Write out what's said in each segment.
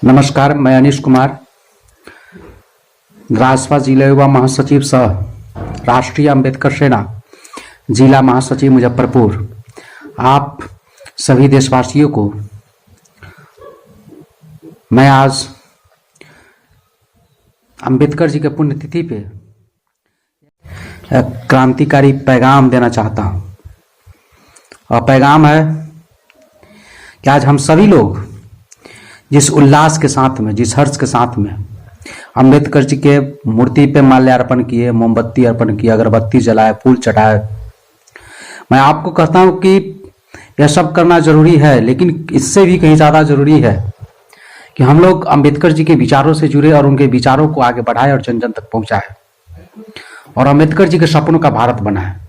नमस्कार, मैं अनीश कुमार, राजसपा जिला युवा महासचिव सह राष्ट्रीय अंबेडकर सेना जिला महासचिव मुजफ्फरपुर। आप सभी देशवासियों को मैं आज अंबेडकर जी के पुण्यतिथि पे एक क्रांतिकारी पैगाम देना चाहता हूँ। और पैगाम है कि आज हम सभी लोग जिस उल्लास के साथ में, जिस हर्ष के साथ में अंबेडकर जी के मूर्ति पे माल्यार्पण किए, मोमबत्ती अर्पण किए, अगरबत्ती जलाए, फूल चढ़ाए, मैं आपको कहता हूं कि यह सब करना जरूरी है, लेकिन इससे भी कहीं ज्यादा जरूरी है कि हम लोग अंबेडकर जी के विचारों से जुड़े और उनके विचारों को आगे बढ़ाए और जन जन तक पहुंचाए और अंबेडकर जी के सपनों का भारत बनाए।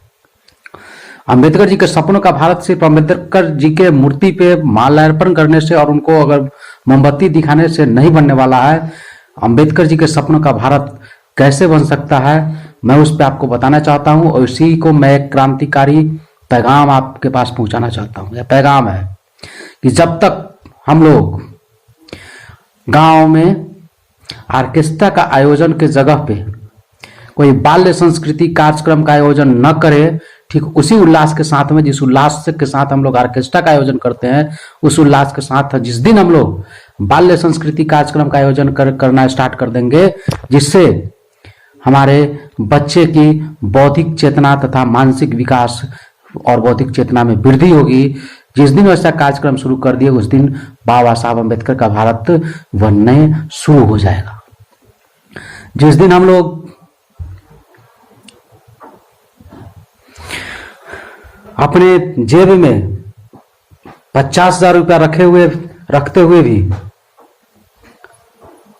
अंबेडकर जी के सपनों का भारत सिर्फ अंबेडकर जी के मूर्ति पे माल्यार्पण करने से और उनको अगर मोमबत्ती दिखाने से नहीं बनने वाला है। अंबेडकर जी के सपनों का भारत कैसे बन सकता है, मैं उस पर आपको बताना चाहता हूं और इसी को मैं एक क्रांतिकारी पैगाम आपके पास पहुंचाना चाहता हूं। यह पैगाम है कि जब तक हम लोग गांव में ऑर्केस्ट्रा का आयोजन के जगह पे कोई बाल्य संस्कृति कार्यक्रम का आयोजन न करे, ठीक उसी उल्लास के साथ में, जिस उल्लास के साथ हम लोग ऑर्केस्ट्रा का आयोजन करते हैं, उस उल्लास के साथ जिस दिन हम लोग बाल्य संस्कृति कार्यक्रम का आयोजन करना स्टार्ट कर देंगे, जिससे हमारे बच्चे की बौद्धिक चेतना तथा मानसिक विकास और बौद्धिक चेतना में वृद्धि होगी। जिस दिन ऐसा कार्यक्रम शुरू कर दिए, उस दिन बाबा साहब अम्बेडकर का भारत बनने शुरू हो जाएगा। जिस दिन हम लोग अपने जेब में 50,000 रुपया रखते हुए भी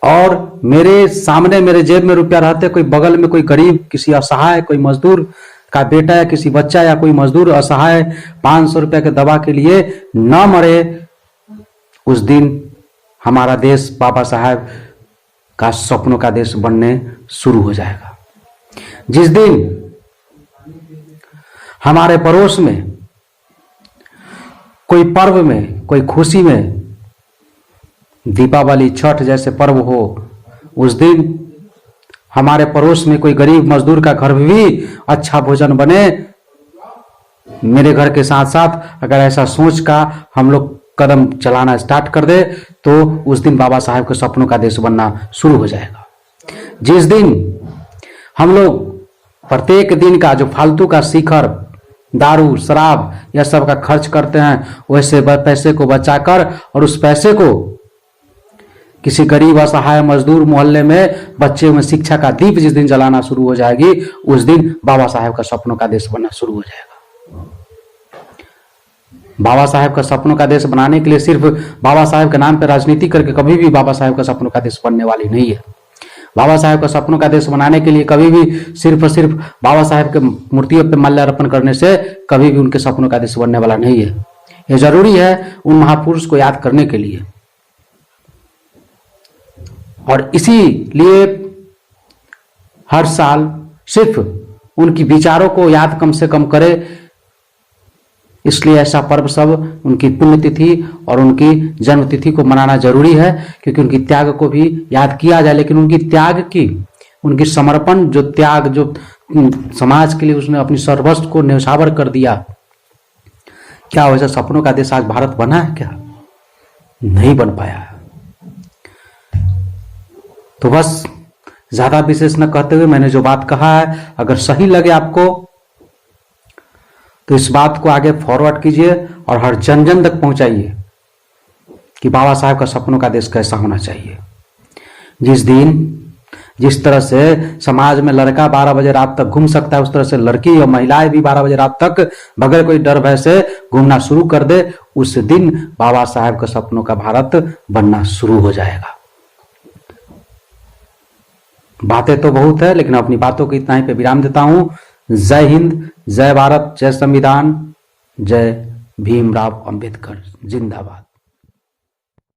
और मेरे सामने मेरे जेब में रुपया रहते, कोई बगल में कोई गरीब, किसी असहाय, कोई मजदूर का बेटा या किसी बच्चा या कोई मजदूर असहाय 500 रुपया के दवा के लिए न मरे, उस दिन हमारा देश बाबा साहब का सपनों का देश बनने शुरू हो जाएगा। जिस दिन हमारे पड़ोस में कोई पर्व में, कोई खुशी में, दीपावली, छठ जैसे पर्व हो, उस दिन हमारे पड़ोस में कोई गरीब मजदूर का घर भी अच्छा भोजन बने। मेरे घर के साथ साथ अगर ऐसा सोच का हम लोग कदम चलाना स्टार्ट कर दे, तो उस दिन बाबा साहब के सपनों का देश बनना शुरू हो जाएगा। जिस दिन हम लोग प्रत्येक दिन का जो फालतू का शिखर, दारू, शराब, यह सब का खर्च करते हैं, वैसे पैसे को बचाकर और उस पैसे को किसी गरीब असहाय मजदूर मोहल्ले में बच्चे में शिक्षा का दीप जिस दिन जलाना शुरू हो जाएगी, उस दिन बाबा साहब का सपनों का देश बनना शुरू हो जाएगा। बाबा साहब का सपनों का देश बनाने के लिए सिर्फ बाबा साहब के नाम पर राजनीति करके कभी भी बाबा साहब का सपनों का देश बनने वाली नहीं है। बाबा साहब का सपनों का देश बनाने के लिए कभी भी सिर्फ और सिर्फ बाबा साहब के मूर्तियों पर माल्यार्पण करने से कभी भी उनके सपनों का देश बनने वाला नहीं है। यह जरूरी है उन महापुरुष को याद करने के लिए, और इसीलिए हर साल सिर्फ उनकी विचारों को याद कम से कम करे। इसलिए ऐसा पर्व सब, उनकी पुण्यतिथि और उनकी जन्मतिथि को मनाना जरूरी है, क्योंकि उनकी त्याग को भी याद किया जाए। लेकिन उनकी त्याग की, उनकी समर्पण, जो त्याग, जो समाज के लिए उसने अपनी सर्वस्व को न्यौछावर कर दिया, क्या वैसा सपनों का देश आज भारत बना है? क्या नहीं बन पाया है। तो बस ज्यादा विशेष न कहते हुए मैंने जो बात कहा है, अगर सही लगे आपको तो इस बात को आगे फॉरवर्ड कीजिए और हर जन जन तक पहुंचाइए कि बाबा साहब का सपनों का देश कैसा होना चाहिए। जिस दिन जिस तरह से समाज में लड़का 12 बजे रात तक घूम सकता है, उस तरह से लड़की और महिलाएं भी 12 बजे रात तक बगैर कोई डर भय से घूमना शुरू कर दे, उस दिन बाबा साहब का सपनों का भारत बनना शुरू हो जाएगा। बातें तो बहुत है, लेकिन अपनी बातों को इतना ही पे विराम देता हूं। जय हिंद, जय भारत, जय संविधान, जय भीमराव अंबेडकर, जिंदाबाद।